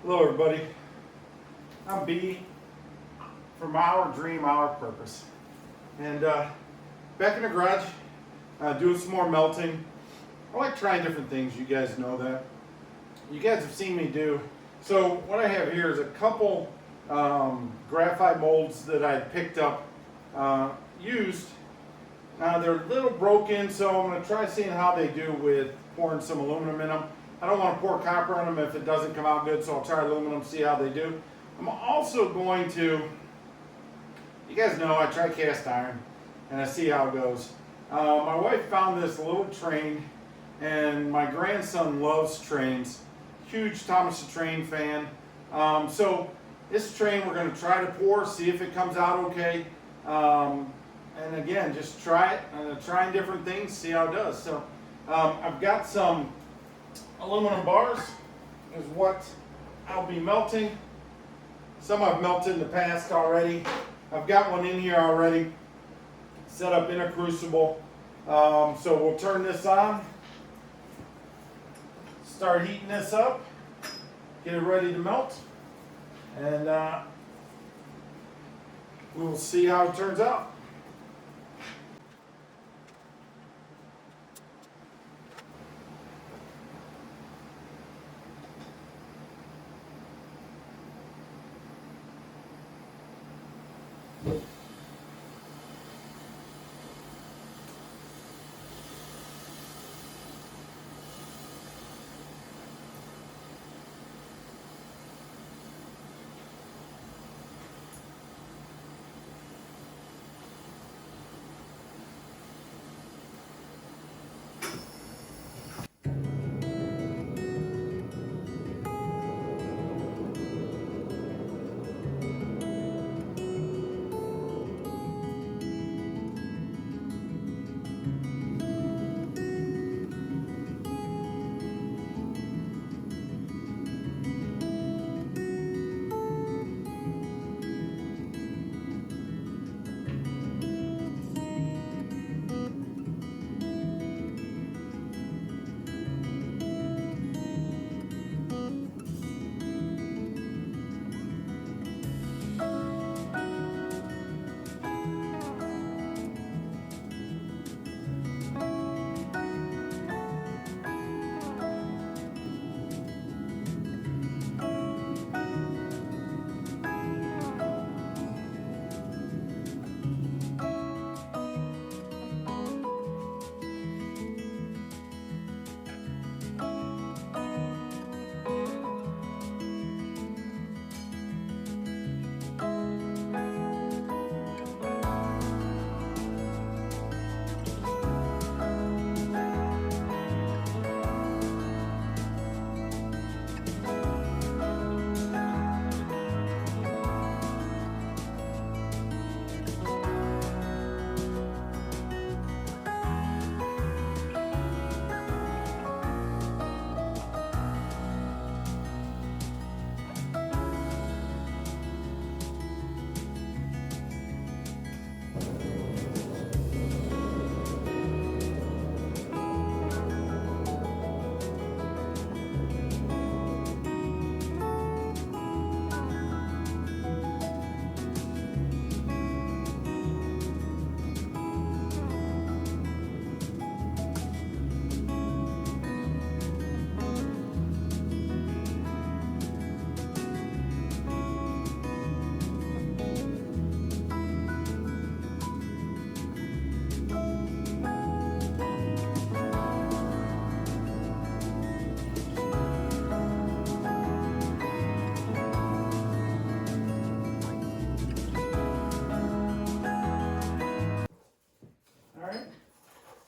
Hello everybody, I'm B from Our Dream, Our Purpose. And back in the garage, doing some more melting. I like trying different things, you guys know that. You guys have seen me do. So what I have here is a couple graphite molds that I picked up, used. They're a little broken, so I'm going to try seeing how they do with pouring some aluminum in them. I don't want to pour copper on them if it doesn't come out good, so I'll try aluminum, see how they do. I'm also going to, you guys know I try cast iron, and I see how it goes. My wife found this little train, and my grandson loves trains. Huge Thomas the Train fan. So this train we're going to try to pour, see if it comes out okay. And again, just try it, trying different things, see how it does. So I've got some aluminum bars, is what I'll be melting. Some I've melted in the past already. I've got one in here already, set up in a crucible. So we'll turn this on, start heating this up, get it ready to melt, and we'll see how it turns out.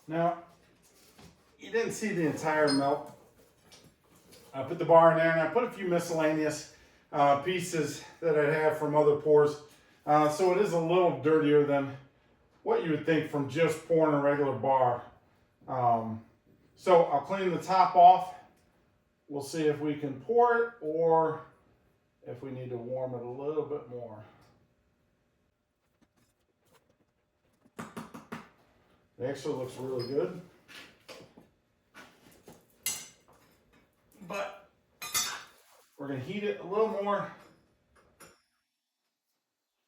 Now, you didn't see the entire melt. I put the bar in there and I put a few miscellaneous pieces that I have from other pours. So it is a little dirtier than what you would think from just pouring a regular bar. So I'll clean the top off. We'll see if we can pour it or if we need to warm it a little bit more. It actually looks really good. But We're going to heat it a little more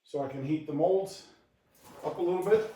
so I can heat the molds up a little bit.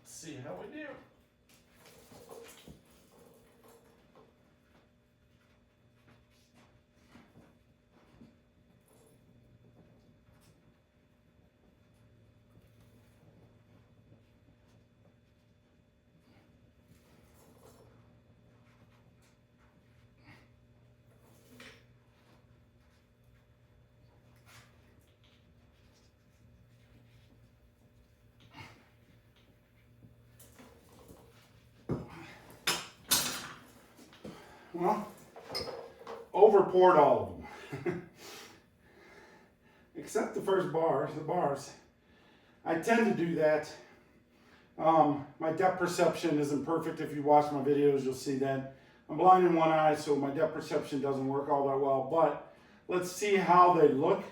See how we do. Well, over poured all of them. Except the first bars, the bars. I tend to do that. My depth perception isn't perfect. If you watch my videos, you'll see that. I'm blind in one eye, so my depth perception doesn't work all that well. But let's see how they look.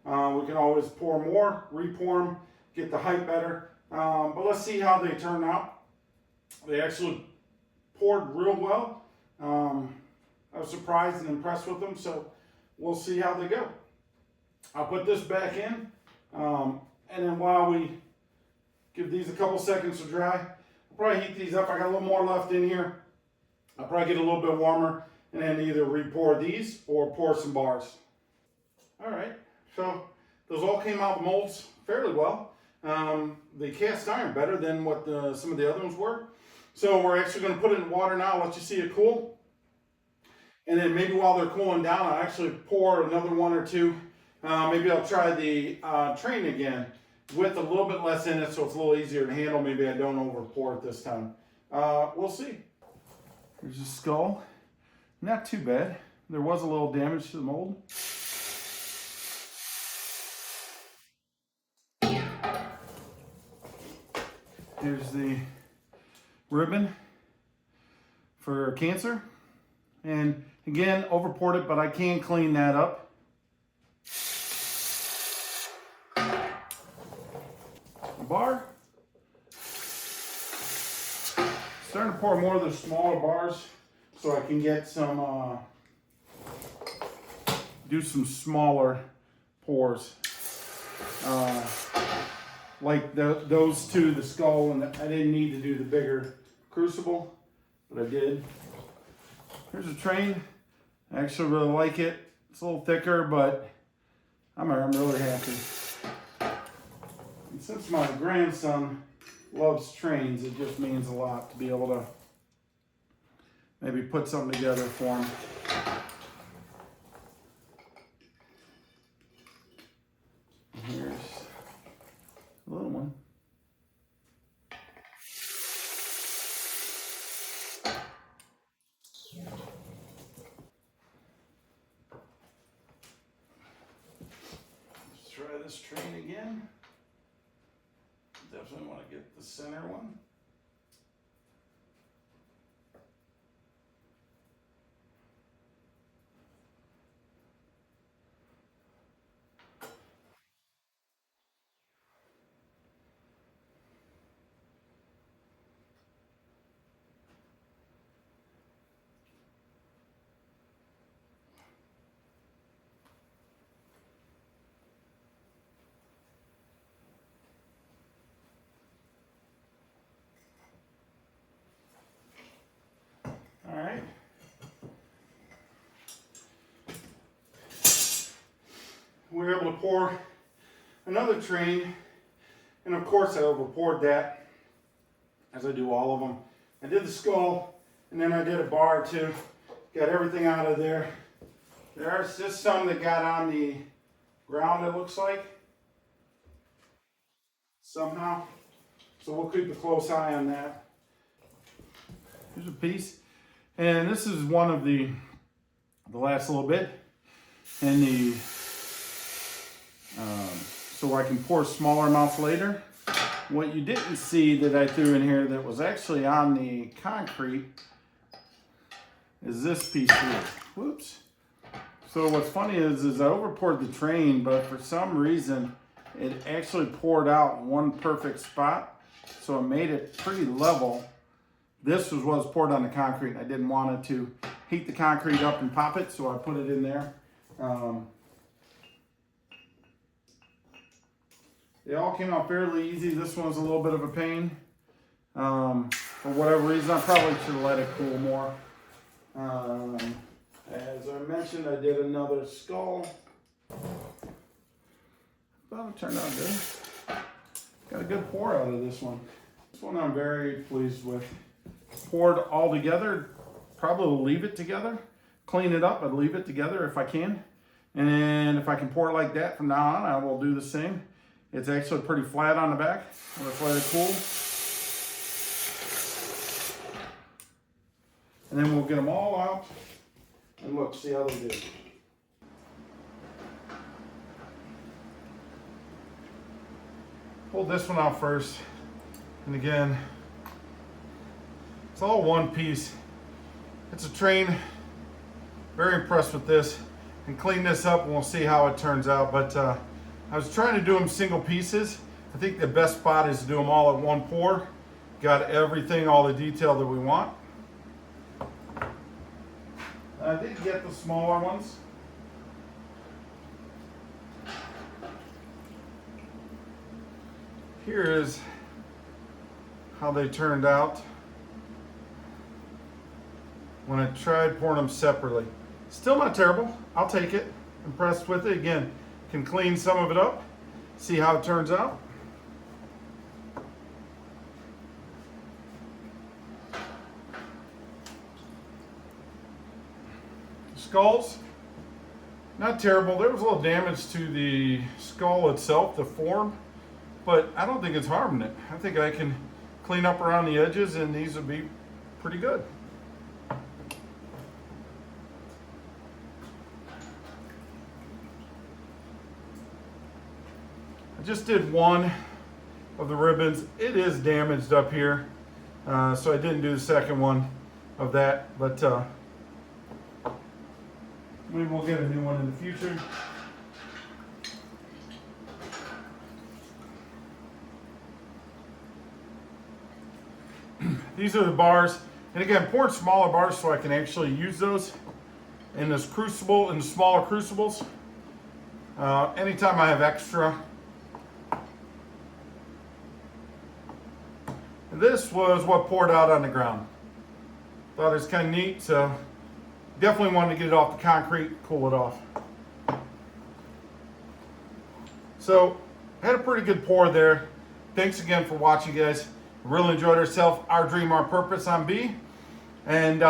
We can always pour more, re-pour them, get the height better. But let's see how they turn out. They actually poured real well. I was surprised and impressed with them, so we'll see how they go. I'll put this back in, and then while we give these a couple seconds to dry, I'll probably heat these up. I got a little more left in here. I'll probably get a little bit warmer, and then either re-pour these or pour some bars. All right, so those all came out of the molds fairly well. They cast iron better than what some of the other ones were. So we're actually going to put it in water now, let you see it cool. And then maybe while they're cooling down, I'll actually pour another one or two. Maybe I'll try the train again with a little bit less in it so it's a little easier to handle. Maybe I don't over pour it this time. We'll see. Here's the skull. Not too bad. There was a little damage to the mold. Here's the ribbon for cancer. And again, over poured it, but I can clean that up. The bar. Starting to pour more of the smaller bars so I can get some, do some smaller pours. Like those two, the skull, and I didn't need to do the bigger crucible, but I did. Here's a train. I actually really like it. It's a little thicker, but I'm really happy. And since my grandson loves trains, it just means a lot to be able to maybe put something together for him. Here's a little one. this train again. Definitely want to get the center one. All right. We were able to pour another train, and of course I over poured that, as I do all of them. I did the skull, and then I did a bar too. Got everything out of there. There's just some that got on the ground, it looks like, somehow. So we'll keep a close eye on that. Here's a piece. And this is one of the last little bit. And so I can pour smaller amounts later. What you didn't see that I threw in here that was actually on the concrete is this piece here. Whoops. So what's funny is I over poured the train, but for some reason it actually poured out in one perfect spot. So it made it pretty level. This was what was poured on the concrete, and I didn't want it to heat the concrete up and pop it, so I put it in there. They all came out fairly easy. This one was a little bit of a pain. For whatever reason, I probably should have let it cool more. As I mentioned, I did another skull. Well, it turned out good. Got a good pour out of this one. This one I'm very pleased with. Poured all together. Probably leave it together. Clean it up, but leave it together if I can. And if I can pour it like that from now on, I will do the same. It's actually pretty flat on the back. Let's let it cool. And then we'll get them all out and look, see how they do. Pull this one out first. And again, it's all one piece. It's a train. Very impressed with this. And clean this up and we'll see how it turns out. But I was trying to do them single pieces. I think the best spot is to do them all at one pour. Got everything, all the detail that we want. I did get the smaller ones. Here is how they turned out when I tried pouring them separately. Still not terrible. I'll take it. Impressed with it. Again, can clean some of it up. See how it turns out. Skulls, not terrible. There was a little damage to the skull itself, the form, but I don't think it's harming it. I think I can clean up around the edges and these would be pretty good. I just did one of the ribbons. It is damaged up here, so I didn't do the second one of that, but maybe we'll get a new one in the future. These are the bars. And again, pouring smaller bars so I can actually use those in this crucible, in the smaller crucibles. Anytime I have extra. And this was what poured out on the ground. Thought it was kind of neat, so definitely wanted to get it off the concrete, cool it off. So, had a pretty good pour there. Thanks again for watching, guys. Really enjoyed ourselves. Our dream, our purpose on B. And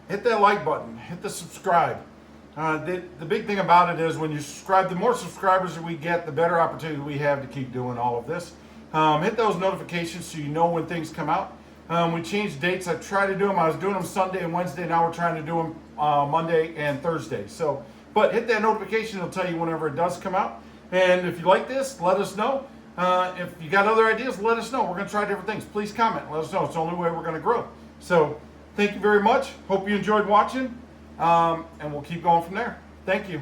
hit that like button. Hit the subscribe. The big thing about it is when you subscribe, the more subscribers that we get, the better opportunity we have to keep doing all of this. Hit those notifications so you know when things come out. We changed dates. I tried to do them. I was doing them Sunday and Wednesday. Now we're trying to do them Monday and Thursday. So, but hit that notification. It'll tell you whenever it does come out. And if you like this, let us know. If you got other ideas, let us know. We're going to try different things. Please comment. Let us know. It's the only way we're going to grow. So thank you very much. Hope you enjoyed watching. And we'll keep going from there. Thank you.